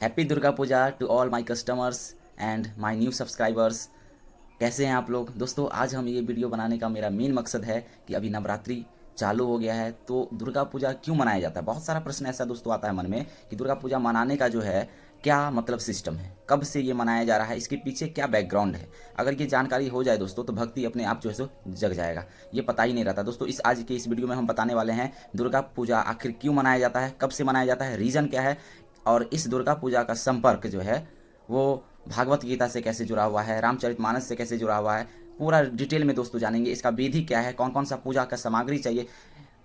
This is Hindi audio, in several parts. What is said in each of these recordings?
Happy Durga Puja to all my customers and my new subscribers. कैसे हैं आप लोग दोस्तों? आज हम ये वीडियो बनाने का मेरा मेन मकसद है कि अभी नवरात्रि चालू हो गया है, तो दुर्गा पूजा क्यों मनाया जाता है। बहुत सारा प्रश्न ऐसा दोस्तों आता है मन में कि दुर्गा पूजा मनाने का जो है क्या मतलब सिस्टम है, कब से ये मनाया जा रहा है, इसके पीछे क्या बैकग्राउंड है। अगर ये जानकारी हो जाए दोस्तों तो भक्ति अपने आप जो है सो जग जाएगा। ये पता ही नहीं रहता दोस्तों। इस आज के इस वीडियो में हम बताने वाले हैं दुर्गा पूजा आखिर क्यों मनाया जाता है, कब से मनाया जाता है, रीज़न क्या है, और इस दुर्गा पूजा का संपर्क जो है वो भागवत गीता से कैसे जुड़ा हुआ है, रामचरितमानस से कैसे जुड़ा हुआ है, पूरा डिटेल में दोस्तों जानेंगे। इसका विधि क्या है, कौन कौन सा पूजा का सामग्री चाहिए।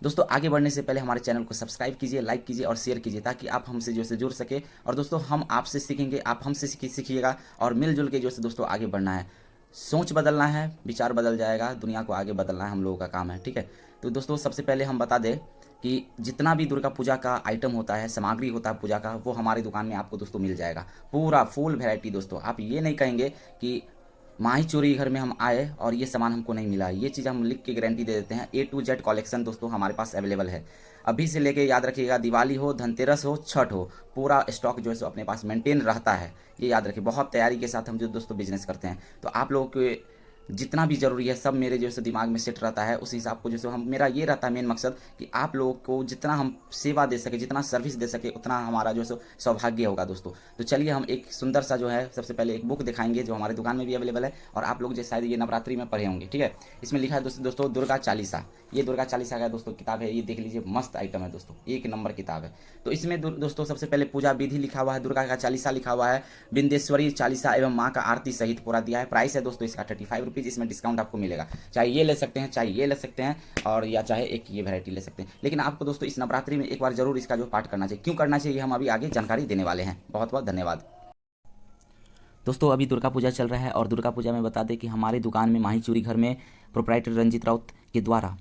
दोस्तों आगे बढ़ने से पहले हमारे चैनल को सब्सक्राइब कीजिए, लाइक कीजिए और शेयर कीजिए ताकि आप हमसे जो है जुड़ सके। और दोस्तों हम आपसे सीखेंगे, आप हमसे सीखिएगा और मिलजुल के जो है दोस्तों आगे बढ़ना है। सोच बदलना है, विचार बदल जाएगा, दुनिया को आगे बदलना है, हम लोगों का काम है। ठीक है, तो दोस्तों सबसे पहले हम बता दें कि जितना भी दुर्गा पूजा का आइटम होता है, सामग्री होता है पूजा का, वो हमारी दुकान में आपको दोस्तों मिल जाएगा। पूरा फुल वैरायटी दोस्तों। आप ये नहीं कहेंगे कि माही चोरी घर में हम आए और ये सामान हमको नहीं मिला। ये चीज़ हम लिख के गारंटी दे देते हैं। A to Z कलेक्शन दोस्तों हमारे पास अवेलेबल है। अभी से लेके याद रखिएगा, दिवाली हो, धनतेरस हो, छठ हो, पूरा स्टॉक जो है सो अपने पास मेंटेन रहता है। ये याद रखिए, बहुत तैयारी के साथ हम जो दोस्तों बिजनेस करते हैं। तो आप लोगों के जितना भी ज़रूरी है सब मेरे जो है दिमाग में सेट रहता है। उस हिसाब को जैसे हम, मेरा ये रहता है मेन मकसद कि आप लोगों को जितना हम सेवा दे सके, जितना सर्विस दे सके, उतना हमारा जो है सौभाग्य होगा दोस्तों। तो चलिए हम एक सुंदर सा जो है सबसे पहले एक बुक दिखाएंगे जो हमारे दुकान में भी अवेलेबल है और आप लोग जो शायद ये नवरात्रि में पढ़े होंगे। ठीक है, इसमें लिखा है दोस्तों दुर्गा चालीसा। ये दुर्गा चालीसा का दोस्तों किताब है, ये देख लीजिए, मस्त आइटम है दोस्तों, एक नंबर किताब है। तो इसमें दोस्तों सबसे पहले पूजा विधि लिखा हुआ है, दुर्गा का चालीसा लिखा हुआ है, बिंदेश्वरी चालीसा एवं माँ का आरती सहित पूरा दिया है। प्राइस है दोस्तों इसका 35 रुपीज़। इसमें डिस्काउंट आपको मिलेगा, चाहे ये ले सकते हैं, चाहे ये ले सकते हैं, और या चाहे एक ये वैरायटी ले सकते हैं। लेकिन आपको दोस्तों इस नवरात्रि में एक बार जरूर इसका जो पाठ करना चाहिए। क्यों करना चाहिए हम अभी आगे जानकारी देने वाले हैं। बहुत बहुत धन्यवाद दोस्तों। अभी दुर्गा पूजा चल रहा है और दुर्गा पूजा में बता दें कि हमारी दुकान में माही चूरी घर में प्रोप्राइटर रंजीत राउत के द्वारा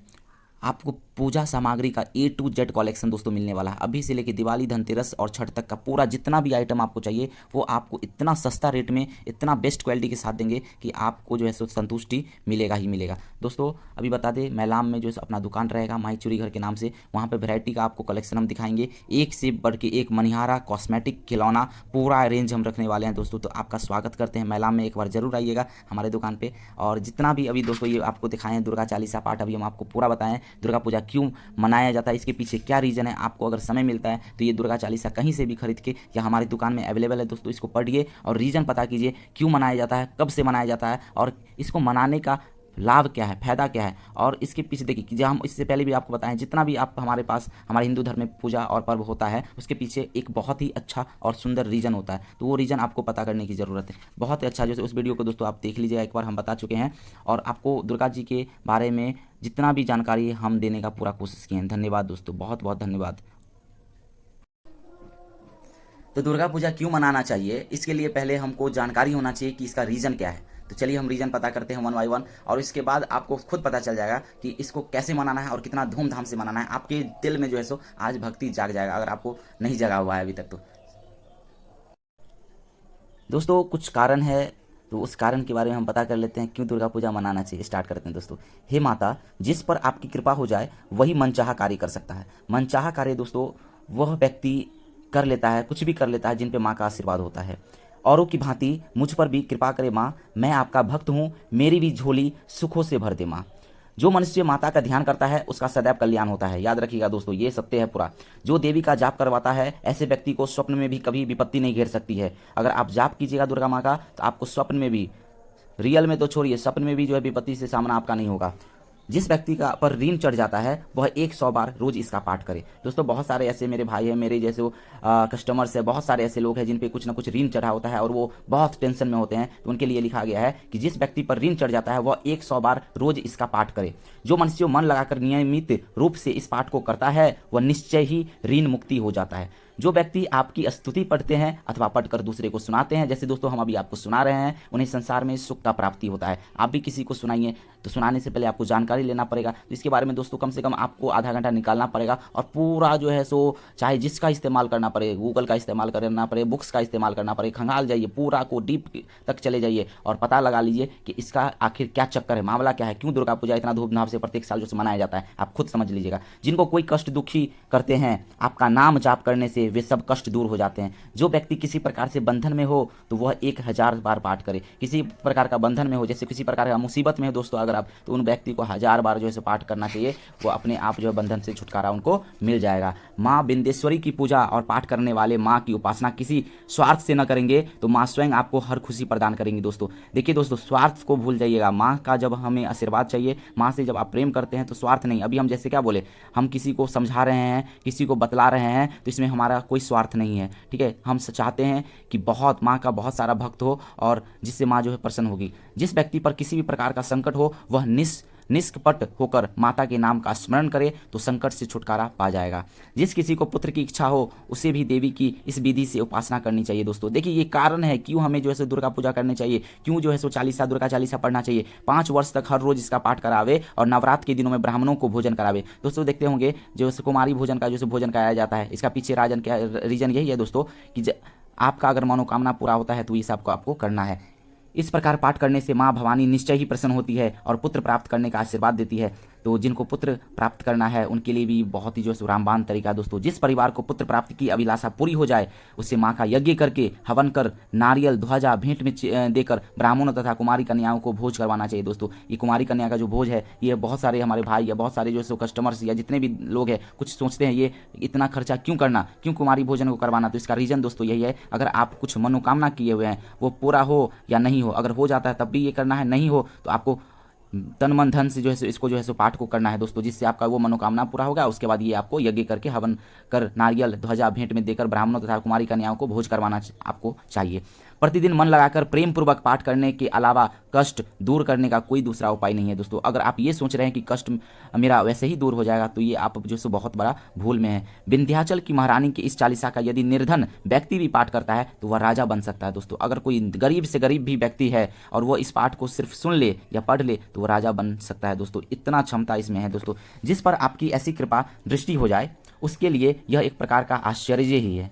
आपको पूजा सामग्री का A to Z कलेक्शन दोस्तों मिलने वाला है। अभी से लेके दिवाली, धनतेरस और छठ तक का पूरा जितना भी आइटम आपको चाहिए वो आपको इतना सस्ता रेट में, इतना बेस्ट क्वालिटी के साथ देंगे कि आपको जो है सो संतुष्टि मिलेगा ही मिलेगा। दोस्तों अभी बता दें, मैलाम में जो है अपना दुकान रहेगा माही चूरी घर के नाम से। वहाँ पर वैरायटी का आपको कलेक्शन हम दिखाएंगे, एक से बढ़ के एक, मनिहारा, कॉस्मेटिक, खिलौना, पूरा रेंज हम रखने वाले हैं दोस्तों। तो आपका स्वागत करते हैं मैलाम में, एक बार जरूर आइएगा हमारे दुकान पर। और जितना भी अभी दोस्तों ये आपको दिखाएं दुर्गा चालीसा पाठ, अभी हम आपको पूरा बताएं दुर्गा पूजा क्यों मनाया जाता है, इसके पीछे क्या रीज़न है। आपको अगर समय मिलता है तो ये दुर्गा चालीसा कहीं से भी खरीद के या हमारी दुकान में अवेलेबल है दोस्तों, इसको पढ़िए और रीज़न पता कीजिए क्यों मनाया जाता है, कब से मनाया जाता है और इसको मनाने का लाभ क्या है, फायदा क्या है। और इसके पीछे देखिए कि जब हम इससे पहले भी आपको बताएं, जितना भी आप हमारे पास हमारे हिंदू धर्म में पूजा और पर्व होता है उसके पीछे एक बहुत ही अच्छा और सुंदर रीज़न होता है। तो वो रीज़न आपको पता करने की ज़रूरत है। बहुत ही अच्छा, जैसे उस वीडियो को दोस्तों आप देख लीजिएगा, एक बार हम बता चुके हैं और आपको दुर्गा जी के बारे में जितना भी जानकारी हम देने का पूरा कोशिश किए हैं। धन्यवाद दोस्तों, बहुत बहुत धन्यवाद। तो दुर्गा पूजा क्यों मनाना चाहिए, इसके लिए पहले हमको जानकारी होना चाहिए कि इसका रीज़न क्या है। तो चलिए हम रीज़न पता करते हैं वन बाय वन, और इसके बाद आपको खुद पता चल जाएगा कि इसको कैसे मनाना है और कितना धूमधाम से मनाना है। आपके दिल में जो है सो आज भक्ति जाग जाएगा, अगर आपको नहीं जगा हुआ है अभी तक। तो दोस्तों कुछ कारण है, तो उस कारण के बारे में हम पता कर लेते हैं क्यों दुर्गा पूजा मनाना चाहिए। स्टार्ट करते हैं दोस्तों। हे माता, जिस पर आपकी कृपा हो जाए वही मनचाहा कार्य कर सकता है। मनचाहा कार्य दोस्तों वह व्यक्ति कर लेता है, कुछ भी कर लेता है जिन पे माँ का आशीर्वाद होता है। औरों की भांति मुझ पर भी कृपा करे माँ, मैं आपका भक्त हूँ, मेरी भी झोली सुखों से भर दे माँ। जो मनुष्य माता का ध्यान करता है उसका सदैव कल्याण होता है। याद रखिएगा दोस्तों, ये सत्य है पूरा। जो देवी का जाप करवाता है ऐसे व्यक्ति को स्वप्न में भी कभी विपत्ति नहीं घेर सकती है। अगर आप जाप कीजिएगा दुर्गा माँ का तो आपको स्वप्न में भी, रियल में तो छोड़िए, स्वप्न में भी जो है विपत्ति से सामना आपका नहीं होगा। जिस व्यक्ति का पर ऋण चढ़ जाता है वह 100 बार रोज इसका पाठ करे। दोस्तों बहुत सारे ऐसे मेरे भाई हैं, मेरे जैसे कस्टमर्स है, बहुत सारे ऐसे लोग हैं जिन पे कुछ ना कुछ ऋण चढ़ा होता है और वो बहुत टेंशन में होते हैं। तो उनके लिए लिखा गया है कि जिस व्यक्ति पर ऋण चढ़ जाता है वह 100 बार रोज इसका पाठ करे। जो मनुष्य मन लगाकर नियमित रूप से इस पाठ को करता है वह निश्चय ही ऋण मुक्ति हो जाता है। जो व्यक्ति आपकी स्तुति पढ़ते हैं अथवा पढ़कर दूसरे को सुनाते हैं, जैसे दोस्तों हम अभी आपको सुना रहे हैं, उन्हें संसार में सुख का प्राप्ति होता है। आप भी किसी को सुनाइए, तो सुनाने से पहले आपको जानकारी लेना पड़ेगा। तो इसके बारे में दोस्तों कम से कम आपको आधा घंटा निकालना पड़ेगा और पूरा जो है सो, चाहे जिसका इस्तेमाल करना पड़े, गूगल का इस्तेमाल करना पड़े, बुक्स का इस्तेमाल करना पड़े, खंगाल जाइए, पूरा को डीप तक चले जाइए और पता लगा लीजिए कि इसका आखिर क्या चक्कर है, मामला क्या है, क्यों दुर्गा पूजा इतना धूमधाम से प्रत्येक साल जो मनाया जाता है। आप खुद समझ लीजिएगा। जिनको कोई कष्ट दुखी करते हैं, आपका नाम जाप करने से से वे सब कष्ट दूर हो जाते हैं। जो व्यक्ति किसी प्रकार से बंधन में हो तो वह 1000 बार पाठ करे। किसी प्रकार का बंधन में हो, जैसे किसी प्रकार का मुसीबत में हो दोस्तों अगर आप, तो उन व्यक्ति को 1000 बार जो है पाठ करना चाहिए, वो अपने आप जो है बंधन से छुटकारा उनको मिल जाएगा। माँ बिंदेश्वरी की पूजा और पाठ करने वाले माँ की उपासना किसी स्वार्थ से न करेंगे तो माँ स्वयं आपको हर खुशी प्रदान करेंगी दोस्तों। देखिए दोस्तों, स्वार्थ को भूल जाइएगा। माँ का जब हमें आशीर्वाद चाहिए, माँ से जब आप प्रेम करते हैं तो स्वार्थ नहीं। अभी हम जैसे क्या बोले, हम किसी को समझा रहे हैं, किसी को बतला रहे हैं, तो इसमें हमारा कोई स्वार्थ नहीं है, ठीक है। हम चाहते हैं कि बहुत माँ का बहुत सारा भक्त हो और जिससे माँ जो है प्रसन्न होगी। जिस व्यक्ति पर किसी भी प्रकार का संकट हो वह निष्कपट होकर माता के नाम का स्मरण करे तो संकट से छुटकारा पा जाएगा। जिस किसी को पुत्र की इच्छा हो उसे भी देवी की इस विधि से उपासना करनी चाहिए दोस्तों। देखिए ये कारण है क्यों हमें जो है दुर्गा पूजा करनी चाहिए, क्यों जो है चालीसा दुर्गा चालीसा पढ़ना चाहिए। 5 वर्ष तक हर रोज इसका पाठ करावे और नवरात्र के दिनों में ब्राह्मणों को भोजन करावे। दोस्तों देखते होंगे जो कुमारी भोजन का जो भोजन कराया जाता है, इसका पीछे रीजन यही है दोस्तों कि आपका अगर मनोकामना पूरा होता है तो ये सब आपको करना है। इस प्रकार पाठ करने से माँ भवानी निश्चय ही प्रसन्न होती है और पुत्र प्राप्त करने का आशीर्वाद देती है। तो जिनको पुत्र प्राप्त करना है उनके लिए भी बहुत ही जो है रामबाण तरीका है दोस्तों। जिस परिवार को पुत्र प्राप्त की अभिलाषा पूरी हो जाए उससे माँ का यज्ञ करके हवन कर नारियल ध्वजा भेंट में देकर ब्राह्मणों तथा कुमारी कन्याओं को भोज करवाना चाहिए दोस्तों। ये कुमारी कन्या का जो भोज है, ये बहुत सारे हमारे भाई या बहुत सारे जो है कस्टमर्स या जितने भी लोग हैं कुछ सोचते हैं ये इतना खर्चा क्यों करना, क्यों कुमारी भोजन को करवाना। तो इसका रीजन दोस्तों यही है, अगर आप कुछ मनोकामना किए हुए हैं वो पूरा हो या नहीं हो, अगर हो जाता है तब भी ये करना है, नहीं हो तो आपको तन मन धन से जो है इसको जो है पाठ को करना है दोस्तों, जिससे आपका वो मनोकामना पूरा होगा। उसके बाद ये आपको यज्ञ करके हवन कर नारियल ध्वजा भेंट में देकर ब्राह्मणों तथा कुमारी कन्याओं को भोज करवाना आपको चाहिए। प्रतिदिन मन लगाकर प्रेम पूर्वक पाठ करने के अलावा कष्ट दूर करने का कोई दूसरा उपाय नहीं है दोस्तों। अगर आप ये सोच रहे हैं कि कष्ट मेरा वैसे ही दूर हो जाएगा तो ये आप जो है बहुत बड़ा भूल में है। विंध्याचल की महारानी की इस चालीसा का यदि निर्धन व्यक्ति भी पाठ करता है तो वह राजा बन सकता है दोस्तों। अगर कोई गरीब से गरीब भी व्यक्ति है और वो इस पाठ को सिर्फ सुन ले या पढ़ ले तो वो राजा बन सकता है दोस्तों। इतना क्षमता इसमें है दोस्तों। जिस पर आपकी ऐसी कृपा दृष्टि हो जाए उसके लिए यह एक प्रकार का आश्चर्य ही है।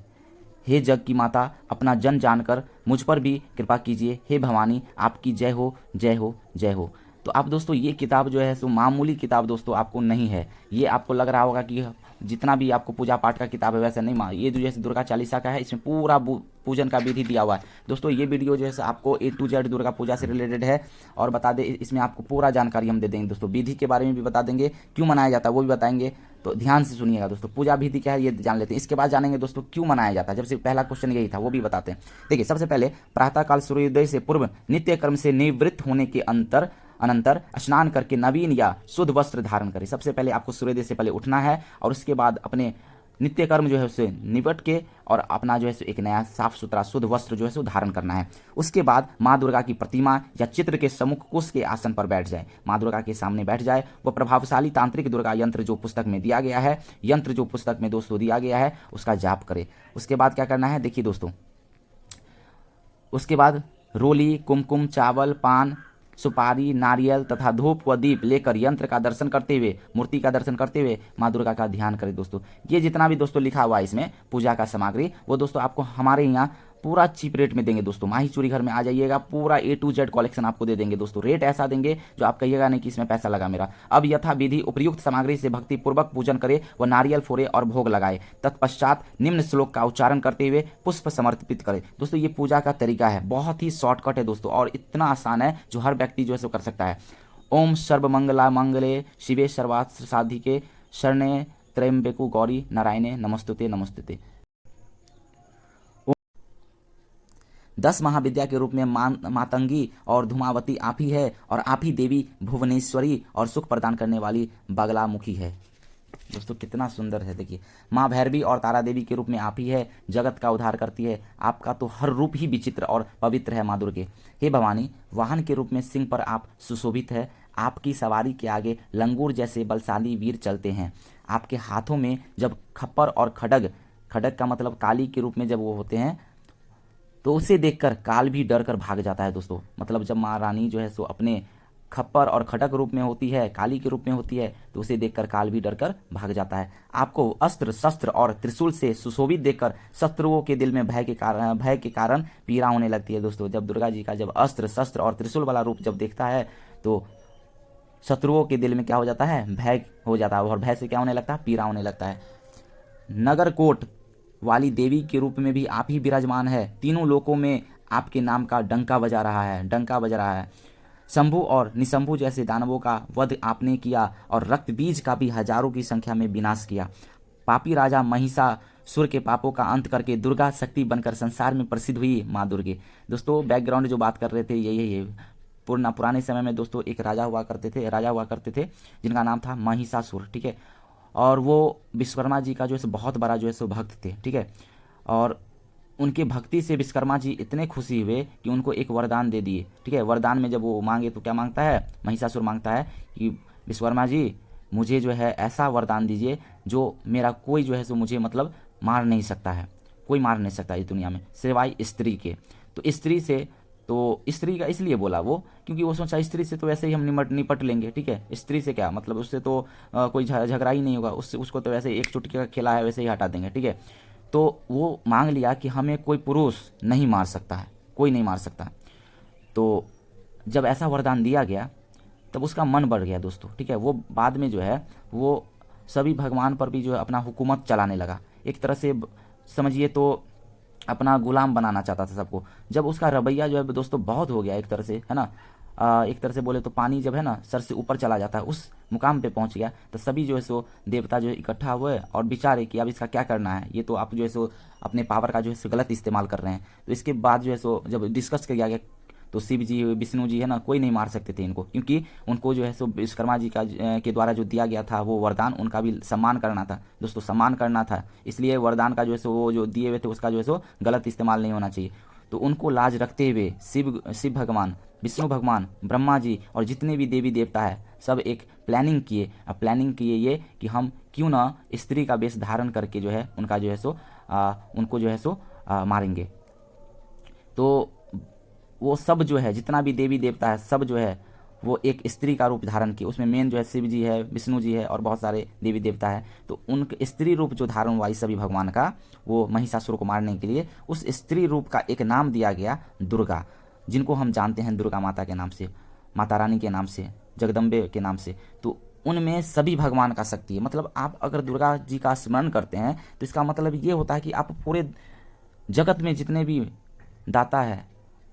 हे जग की माता, अपना जन जानकर मुझ पर भी कृपा कीजिए। हे भवानी, आपकी जय हो जय हो जय हो। तो आप दोस्तों ये किताब जो है मामूली किताब दोस्तों आपको नहीं है। ये आपको लग रहा होगा कि जितना भी आपको पूजा पाठ का किताब है वैसा नहीं, ये जो जैसे दुर्गा चालीसा का है इसमें पूरा पूजन का विधि दिया हुआ है दोस्तों। ये वीडियो जो है आपको A to Z Durga Puja से रिलेटेड है और बता दें इसमें आपको पूरा जानकारी हम दे देंगे दोस्तों। विधि के बारे में भी बता देंगे, क्यों मनाया जाता है वो भी बताएंगे, तो ध्यान से सुनिएगा दोस्तों। पूजा विधि क्या है ये जान लेते हैं, इसके बाद जानेंगे दोस्तों क्यों मनाया जाता है। जब से पहला क्वेश्चन यही था वो भी बताते हैं। देखिए सबसे पहले प्रातःकाल सूर्योदय से पूर्व नित्य कर्म से निवृत्त होने के अनंतर स्नान करके नवीन या शुद्ध वस्त्र धारण करें। सबसे पहले आपको सूर्योदय से पहले उठना है और उसके बाद अपने नित्य कर्म जो है उसे निपट के और अपना जो है एक नया साफ सुथरा शुद्ध वस्त्र जो है धारण करना है। उसके बाद माँ दुर्गा की प्रतिमा या चित्र के सम्मुख कुश के आसन पर बैठ जाए, माँ दुर्गा के सामने बैठ जाए। वह प्रभावशाली तांत्रिक दुर्गा यंत्र जो पुस्तक में दिया गया है, यंत्र जो पुस्तक में दोस्तों दिया गया है उसका जाप करे। उसके बाद क्या करना है देखिए दोस्तों, उसके बाद रोली, कुमकुम, चावल, पान, सुपारी, नारियल तथा धूप व दीप लेकर यंत्र का दर्शन करते हुए, मूर्ति का दर्शन करते हुए माँ दुर्गा का ध्यान करें दोस्तों। ये जितना भी दोस्तों लिखा हुआ है इसमें पूजा का सामग्री वो दोस्तों आपको हमारे यहाँ पूरा चीप रेट में देंगे दोस्तों। माही चूड़ी घर में आ जाइएगा, पूरा A to Z कलेक्शन आपको दे देंगे दोस्तों। रेट ऐसा देंगे जो आप कहिएगा नहीं कि इसमें पैसा लगा मेरा। अब यथा विधि उपयुक्त सामग्री से भक्ति पूर्वक पूजन करे व नारियल फोड़े और भोग लगाए। तत्पश्चात निम्न श्लोक का उच्चारण करते हुए पुष्प समर्पित करे। दोस्तों ये पूजा का तरीका है, बहुत ही शॉर्टकट है दोस्तों और इतना आसान है जो हर व्यक्ति जो है कर सकता है। ओम सर्वमंगला मंगले शिवे सर्वार्थ साधिके शरणे त्र्यंबकु गौरी नारायणे नमस्तुते नमस्तुते। 10 महाविद्या के रूप में मातंगी और धूमावती आप ही है और आप ही देवी भुवनेश्वरी और सुख प्रदान करने वाली बगलामुखी है। दोस्तों कितना सुंदर है, देखिए माँ भैरवी और तारा देवी के रूप में आप ही है, जगत का उद्धार करती है। आपका तो हर रूप ही विचित्र और पवित्र है माँ दुर्गे। हे भवानी, वाहन के रूप में सिंह पर आप सुशोभित है। आपकी सवारी के आगे लंगूर जैसे बलशाली वीर चलते हैं। आपके हाथों में जब खप्पर और खड्ग का मतलब काली के रूप में जब वो होते हैं तो उसे देखकर काल भी डर कर भाग जाता है दोस्तों। मतलब जब माँ रानी जो है सो अपने खप्पर और खड्ग रूप में होती है, काली के रूप में होती है, तो उसे देखकर काल भी डर कर भाग जाता है। आपको अस्त्र शस्त्र और त्रिशूल से सुशोभित देखकर शत्रुओं के दिल में भय के कारण पीड़ा होने लगती है दोस्तों। जब दुर्गा जी का जब अस्त्र शस्त्र और त्रिशूल वाला रूप जब देखता है तो शत्रुओं के दिल में क्या हो जाता है, भय हो जाता है और भय से क्या होने लगता है, पीड़ा होने लगता है। नगर कोट वाली देवी के रूप में भी आप ही विराजमान है। तीनों लोकों में आपके नाम का डंका बजा रहा है, डंका बज रहा है। शंभु और निशंभु जैसे दानवों का वध आपने किया और रक्त बीज का भी हजारों की संख्या में विनाश किया। पापी राजा महिषासुर के पापों का अंत करके दुर्गा शक्ति बनकर संसार में प्रसिद्ध हुई माँ दुर्गे। दोस्तों बैकग्राउंड जो बात कर रहे थे यही पुराने समय में दोस्तों एक राजा हुआ करते थे जिनका नाम था महिषासुर, ठीक है। और वो विश्वकर्मा जी का जो है बहुत बड़ा जो है सो भक्त थे, ठीक है। और उनके भक्ति से विश्वकर्मा जी इतने खुशी हुए कि उनको एक वरदान दे दिए, ठीक है। वरदान में जब वो मांगे तो क्या मांगता है, महिषासुर मांगता है कि विश्वकर्मा जी मुझे जो है ऐसा वरदान दीजिए जो मेरा कोई जो है सो मुझे मतलब मार नहीं सकता है, कोई मार नहीं सकता इस दुनिया में सिवाय स्त्री के। तो स्त्री का इसलिए बोला वो क्योंकि वो सोचा स्त्री से तो वैसे ही हम निपट लेंगे, ठीक है। स्त्री से क्या मतलब, उससे तो कोई झगड़ा ही नहीं होगा, उसको तो वैसे एक चुटकी का खेला है वैसे ही हटा देंगे, ठीक है। तो वो मांग लिया कि हमें कोई पुरुष नहीं मार सकता है, कोई नहीं मार सकता। तो जब ऐसा वरदान दिया गया तब उसका मन बढ़ गया दोस्तों, ठीक है। वो बाद में जो है वो सभी भगवान पर भी जो है अपना हुकूमत चलाने लगा, एक तरह से समझिए तो अपना गुलाम बनाना चाहता था सबको। जब उसका रवैया जो है दोस्तों बहुत हो गया एक तरह से, है ना, एक तरह से बोले तो पानी जब है ना सर से ऊपर चला जाता है, उस मुकाम पे पहुंच गया, तो सभी जो है सो देवता जो है इकट्ठा हुए और विचारे कि अब इसका क्या करना है, ये तो आप जो है सो अपने पावर का जो है सो गलत इस्तेमाल कर रहे हैं। तो इसके बाद जो है सो जब डिस्कस किया गया तो शिव जी विष्णु जी है ना कोई नहीं मार सकते थे इनको, क्योंकि उनको जो है सो विश्वकर्मा जी का के द्वारा जो दिया गया था वो वरदान उनका भी सम्मान करना था दोस्तों, सम्मान करना था। इसलिए वरदान का जो है सो वो जो दिए हुए थे उसका जो है सो गलत इस्तेमाल नहीं होना चाहिए। तो उनको लाज रखते हुए शिव भगवान, विष्णु भगवान, ब्रह्मा जी और जितने भी देवी देवता है सब एक प्लानिंग किए। अब प्लानिंग किए ये कि हम क्यों ना स्त्री का वेश धारण करके जो है उनका जो है सो उनको जो है सो मारेंगे। तो वो सब जो है जितना भी देवी देवता है सब जो है वो एक स्त्री का रूप धारण किए। उसमें मेन जो है शिव जी है, विष्णु जी है और बहुत सारे देवी देवता है। तो उनके स्त्री रूप जो धारण हुआ सभी भगवान का, वो महिषासुर को मारने के लिए उस स्त्री रूप का एक नाम दिया गया दुर्गा, जिनको हम जानते हैं दुर्गा माता के नाम से, माता रानी के नाम से, जगदम्बे के नाम से। तो उनमें सभी भगवान का शक्ति है। मतलब आप अगर दुर्गा जी का स्मरण करते हैं तो इसका मतलब ये होता है कि आप पूरे जगत में जितने भी दाता है,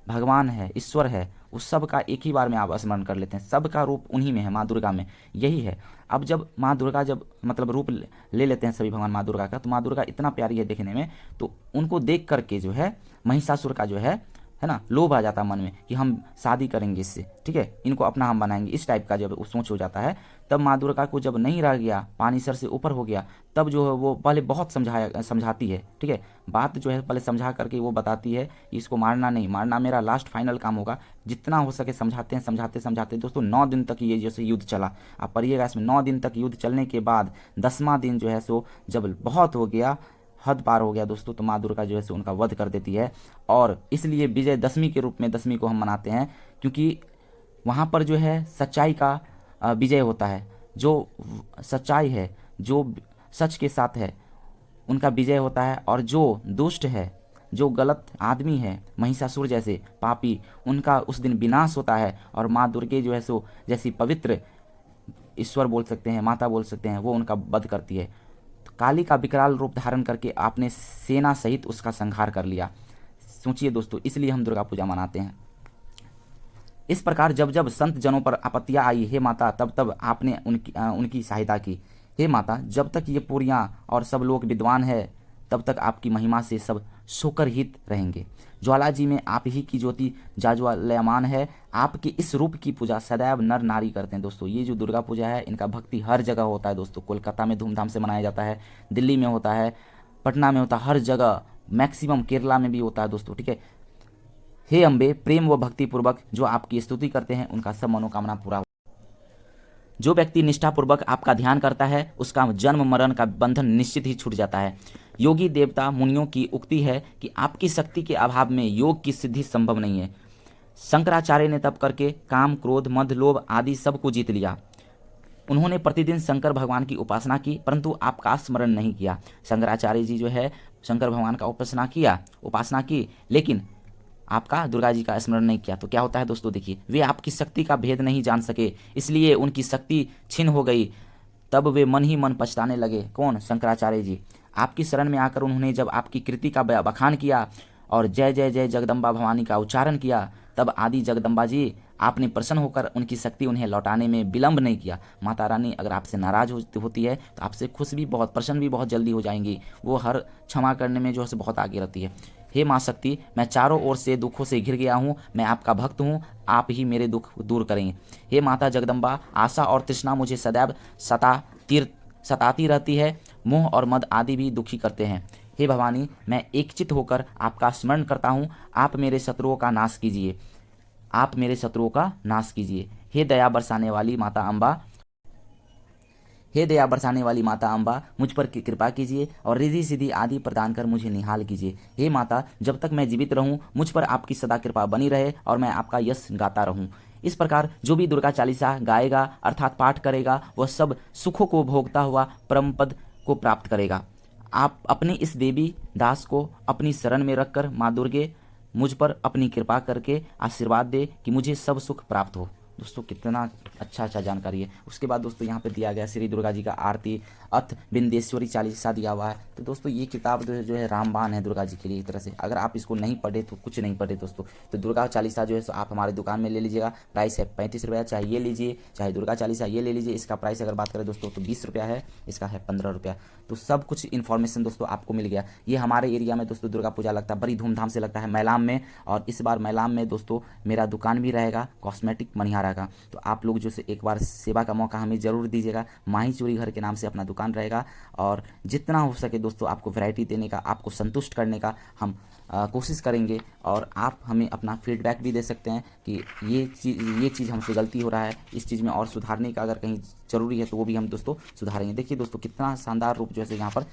भगवान है, ईश्वर है, उस सब का एक ही बार में आप स्मरण कर लेते हैं। सबका रूप उन्हीं में है, माँ दुर्गा में, यही है। अब जब माँ दुर्गा जब मतलब रूप ले लेते हैं सभी भगवान माँ दुर्गा का, तो माँ दुर्गा इतना प्यारी है देखने में, तो उनको देख करके जो है महिषासुर का जो है ना लोभ आ जाता है मन में कि हम शादी करेंगे इससे, ठीक है, इनको अपना हम बनाएंगे, इस टाइप का जब सोच हो जाता है। तब माँ दुर्गा को जब नहीं रह गया, पानी सर से ऊपर हो गया, तब जो है वो पहले बहुत समझाती है, ठीक है, बात जो है पहले समझा करके वो बताती है कि इसको मारना नहीं, मारना मेरा लास्ट फाइनल काम होगा। जितना हो सके समझाते हैं, समझाते दोस्तों 9 दिन तक ये जैसे युद्ध चला। आप पढ़िएगा इसमें 9 दिन तक युद्ध चलने के बाद 10वां दिन जो है सो जब बहुत हो गया, हद पार हो गया दोस्तों, तो माँ दुर्गा जो है सो उनका वध कर देती है। और इसलिए विजयदशमी के रूप में दशमी को हम मनाते हैं, क्योंकि वहाँ पर जो है सच्चाई का विजय होता है। जो सच्चाई है, जो सच के साथ है, उनका विजय होता है। और जो दुष्ट है, जो गलत आदमी है, महिषासुर जैसे पापी, उनका उस दिन विनाश होता है। और माँ दुर्गे जो है सो जैसी पवित्र ईश्वर बोल सकते हैं, माता बोल सकते हैं, वो उनका वध करती है। तो काली का विकराल रूप धारण करके आपने सेना सहित उसका संहार कर लिया। सोचिए दोस्तों, इसलिए हम दुर्गा पूजा मनाते हैं। इस प्रकार जब जब संत जनों पर आपत्तियां आई, हे माता, तब तब आपने उनकी सहायता की। हे माता, जब तक ये पुरियां और सब लोग विद्वान है तब तक आपकी महिमा से सब शोकर हित रहेंगे। ज्वाला जी में आप ही की ज्योति जाज्वल्यमान है। आपके इस रूप की पूजा सदैव नर नारी करते हैं। दोस्तों ये जो दुर्गा पूजा है, इनका भक्ति हर जगह होता है दोस्तों। कोलकाता में धूमधाम से मनाया जाता है, दिल्ली में होता है, पटना में होता है, हर जगह, मैक्सिमम केरला में भी होता है दोस्तों, ठीक है। हे अम्बे, प्रेम व भक्ति पूर्वक जो आपकी स्तुति करते हैं उनका सब मनोकामना पूरा हो। जो व्यक्ति निष्ठापूर्वक आपका ध्यान करता है उसका जन्म मरण का बंधन निश्चित ही छूट जाता है। योगी देवता मुनियों की उक्ति है कि आपकी शक्ति के अभाव में योग की सिद्धि संभव नहीं है। शंकराचार्य ने तप करके काम, क्रोध, मद, लोभ आदि सब को जीत लिया। उन्होंने प्रतिदिन शंकर भगवान की उपासना की, परंतु आपका स्मरण नहीं किया। शंकराचार्य जी जो है शंकर भगवान का उपासना की, लेकिन आपका दुर्गा जी का स्मरण नहीं किया। तो क्या होता है दोस्तों, देखिए, वे आपकी शक्ति का भेद नहीं जान सके, इसलिए उनकी शक्ति छिन हो गई। तब वे मन ही मन पछताने लगे। कौन? शंकराचार्य जी। आपकी शरण में आकर उन्होंने जब आपकी कृति का बखान किया और जय जय जय जगदम्बा भवानी का उच्चारण किया, तब आदि जगदम्बा जी आपने प्रसन्न होकर उनकी शक्ति उन्हें लौटाने में विलंब नहीं किया। माता रानी अगर आपसे नाराज होती है तो आपसे खुश भी बहुत, प्रसन्न भी बहुत जल्दी हो जाएंगी। वो हर क्षमा करने में जो है बहुत आगे रहती है। हे माँ शक्ति, मैं चारों ओर से दुखों से घिर गया हूँ, मैं आपका भक्त हूँ, आप ही मेरे दुख दूर करेंगे। हे माता जगदम्बा, आशा और तृष्णा मुझे सदैव सताती रहती है, मोह और मद आदि भी दुखी करते हैं। हे भवानी, मैं एकचित होकर आपका स्मरण करता हूँ, आप मेरे शत्रुओं का नाश कीजिए, आप मेरे शत्रुओं का नाश कीजिए। हे दया बरसाने वाली माता अम्बा, हे दया बरसाने वाली माता अम्बा, मुझ पर कृपा कीजिए और रिद्धि सिद्धि आदि प्रदान कर मुझे निहाल कीजिए। हे माता, जब तक मैं जीवित रहूं मुझ पर आपकी सदा कृपा बनी रहे और मैं आपका यश गाता रहूं। इस प्रकार जो भी दुर्गा चालीसा गाएगा अर्थात पाठ करेगा वह सब सुखों को भोगता हुआ परम पद को प्राप्त करेगा। आप अपने इस देवी दास को अपनी शरण में रखकर माँ दुर्गे मुझ पर अपनी कृपा करके आशीर्वाद दे कि मुझे सब सुख प्राप्त हो। दोस्तों कितना अच्छा जानकारी है। उसके बाद दोस्तों यहाँ पे दिया गया श्री दुर्गा जी का आरती अथ बिंदेश्वरी चालीसा दिया हुआ है। तो दोस्तों ये किताब जो है रामबाण है दुर्गा जी के लिए एक तरह से। अगर आप इसको नहीं पढ़े तो कुछ नहीं पढ़े दोस्तों। तो दुर्गा चालीसा जो है सो आप हमारे दुकान में ले लीजिएगा। प्राइस है 35 रुपया, चाहे ये लीजिए चाहे दुर्गा चालीसा ये ले लीजिए। इसका प्राइस अगर बात करें दोस्तों तो 20 रुपया है, इसका है 15 रुपया। तो सब कुछ इन्फॉर्मेशन दोस्तों आपको मिल गया। ये हमारे एरिया में दोस्तों दुर्गा पूजा लगता है, बड़ी धूमधाम से लगता है मैलाम में। और इस बार मैलाम में दोस्तों मेरा दुकान भी रहेगा कॉस्मेटिक मनिहारा का। तो आप लोग जो से एक बार सेवा का मौका हमें ज़रूर दीजिएगा। माही चूड़ी घर के नाम से अपना दुकान रहेगा और जितना हो सके दोस्तों आपको वैरायटी देने का, आपको संतुष्ट करने का हम कोशिश करेंगे। और आप हमें अपना फीडबैक भी दे सकते हैं कि ये चीज़ हमसे गलती हो रहा है, इस चीज़ में और सुधारने का अगर कहीं ज़रूरी है तो वो भी हम दोस्तों सुधारेंगे। देखिए दोस्तों कितना शानदार रूप जो है यहाँ पर